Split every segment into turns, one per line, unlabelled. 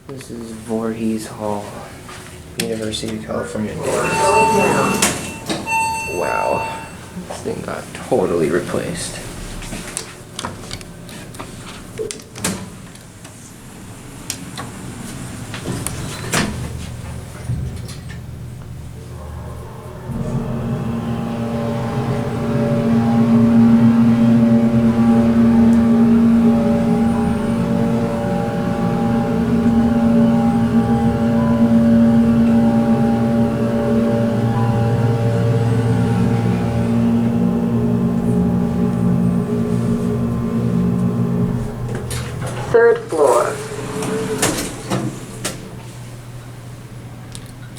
This is Voorhies Hall, University of California. Wow, this thing got totally replaced.
Third floor.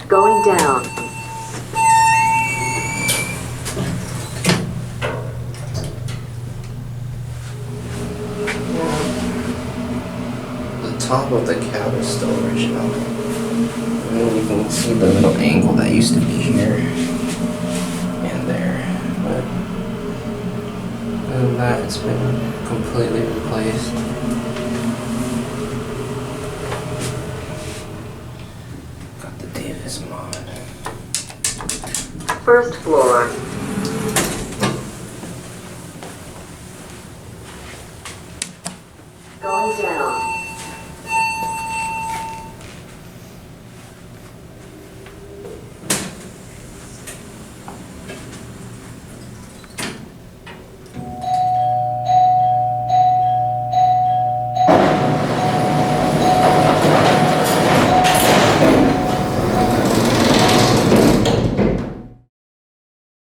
Going down.
The top of the cab is still original. And then you can see the little angle that used to be here and there. But other than that, it's been completely replaced. Got the Davis mod.
First floor.